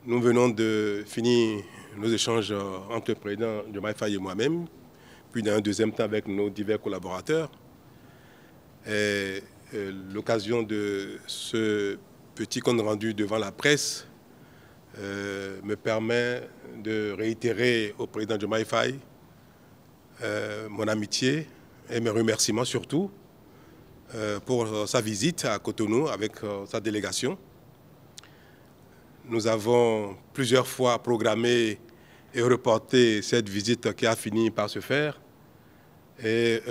Nous venons de finir nos échanges entre le président Diomaye Faye et moi-même, puis dans un deuxième temps avec nos divers collaborateurs. L'occasion de ce petit compte rendu devant la presse me permet de réitérer au président Diomaye Faye mon amitié et mes remerciements surtout pour sa visite à Cotonou avec sa délégation. Nous avons plusieurs fois programmé et reporté cette visite qui a fini par se faire. Et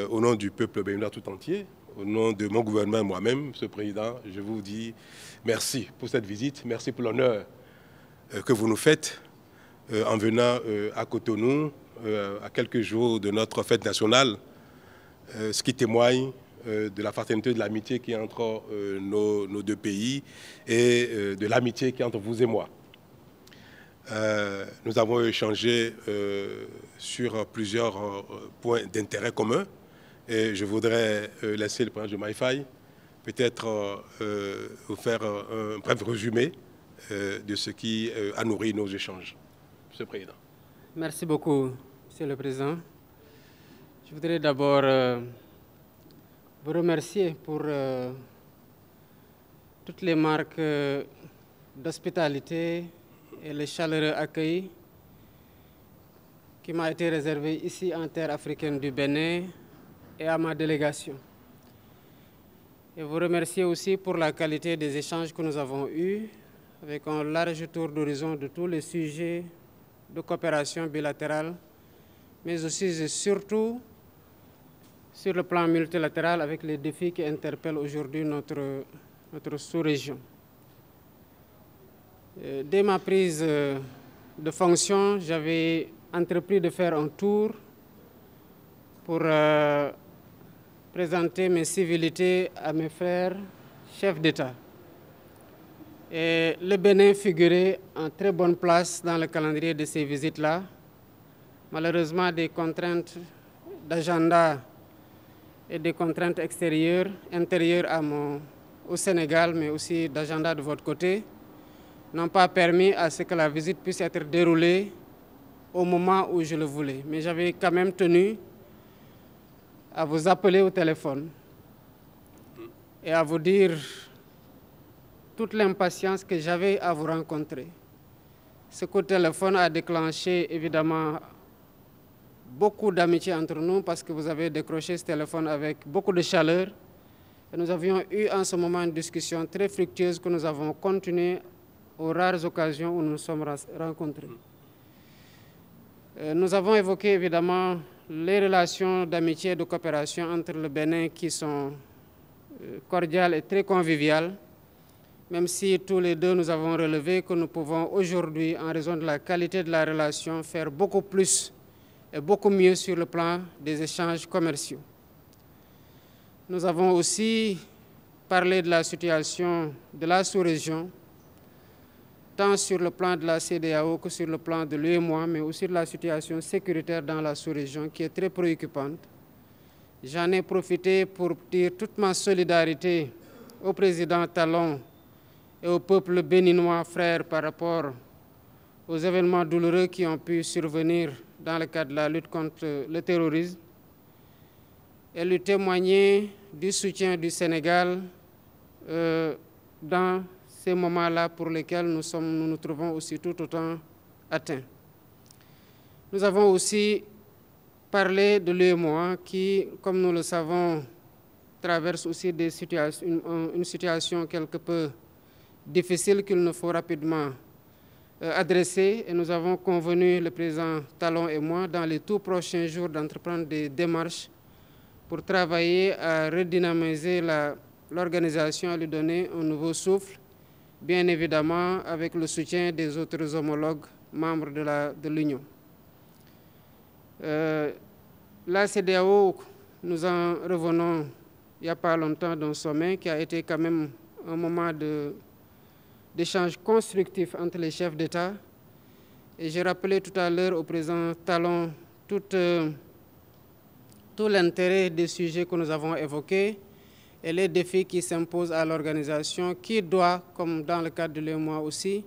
au nom du peuple béninois tout entier, au nom de mon gouvernement et moi-même, Monsieur le Président, je vous dis merci pour cette visite, merci pour l'honneur que vous nous faites en venant à Cotonou à quelques jours de notre fête nationale, ce qui témoigne de la fraternité et de l'amitié qui est entre nos deux pays et de l'amitié qui est entre vous et moi. Nous avons échangé sur plusieurs points d'intérêt commun et je voudrais laisser le président Diomaye Faye peut-être vous faire un bref résumé de ce qui a nourri nos échanges. Monsieur le Président. Merci beaucoup, Monsieur le Président. Je voudrais d'abord vous remercier pour toutes les marques d'hospitalité et le chaleureux accueil qui m'a été réservé ici en terre africaine du Bénin et à ma délégation. Et vous remercier aussi pour la qualité des échanges que nous avons eus avec un large tour d'horizon de tous les sujets de coopération bilatérale, mais aussi et surtout sur le plan multilatéral avec les défis qui interpellent aujourd'hui notre sous-région. Dès ma prise de fonction, j'avais entrepris de faire un tour pour présenter mes civilités à mes frères chefs d'État. Et le Bénin figurait en très bonne place dans le calendrier de ces visites-là. Malheureusement, des contraintes d'agenda et des contraintes extérieures, intérieures au Sénégal, mais aussi d'agenda de votre côté, n'ont pas permis à ce que la visite puisse être déroulée au moment où je le voulais. Mais j'avais quand même tenu à vous appeler au téléphone et à vous dire toute l'impatience que j'avais à vous rencontrer. Ce coup de téléphone a déclenché évidemment beaucoup d'amitié entre nous parce que vous avez décroché ce téléphone avec beaucoup de chaleur. Et nous avions eu en ce moment une discussion très fructueuse que nous avons continué aux rares occasions où nous nous sommes rencontrés. Nous avons évoqué évidemment les relations d'amitié et de coopération entre le Bénin qui sont cordiales et très conviviales, même si tous les deux nous avons relevé que nous pouvons aujourd'hui, en raison de la qualité de la relation, faire beaucoup plus et beaucoup mieux sur le plan des échanges commerciaux. Nous avons aussi parlé de la situation de la sous-région, tant sur le plan de la CEDEAO que sur le plan de l'UEMOA, mais aussi de la situation sécuritaire dans la sous-région qui est très préoccupante. J'en ai profité pour dire toute ma solidarité au président Talon et au peuple béninois frère par rapport aux événements douloureux qui ont pu survenir dans le cadre de la lutte contre le terrorisme et lui témoigner du soutien du Sénégal dans ces moments-là pour lesquels nous nous trouvons aussi tout autant atteints. Nous avons aussi parlé de l'UEMOA qui, comme nous le savons, traverse aussi une situation quelque peu difficile qu'il nous faut rapidement adresser. Et nous avons convenu, le président Talon et moi, dans les tout prochains jours d'entreprendre des démarches pour travailler à redynamiser l'organisation, à lui donner un nouveau souffle, bien évidemment avec le soutien des autres homologues membres de l'Union. La CEDEAO, nous en revenons il n'y a pas longtemps d'un sommet qui a été quand même un moment d'échange constructif entre les chefs d'État. Et j'ai rappelé tout à l'heure au président Talon tout l'intérêt des sujets que nous avons évoqués et les défis qui s'imposent à l'organisation qui doit, comme dans le cadre de l'UEMOA aussi,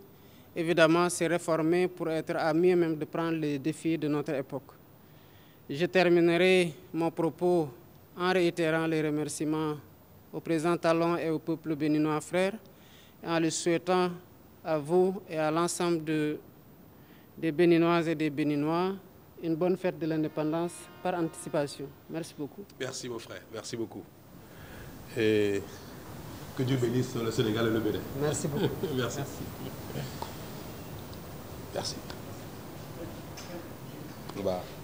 évidemment se réformer pour être à mieux même de prendre les défis de notre époque. Je terminerai mon propos en réitérant les remerciements au président Talon et au peuple béninois frère, et en le souhaitant à vous et à l'ensemble des Béninoises et des Béninois une bonne fête de l'indépendance par anticipation. Merci beaucoup. Merci mon frère, merci beaucoup. Et que Dieu bénisse le Sénégal et le Bénin. Merci beaucoup. Merci. Merci. Merci.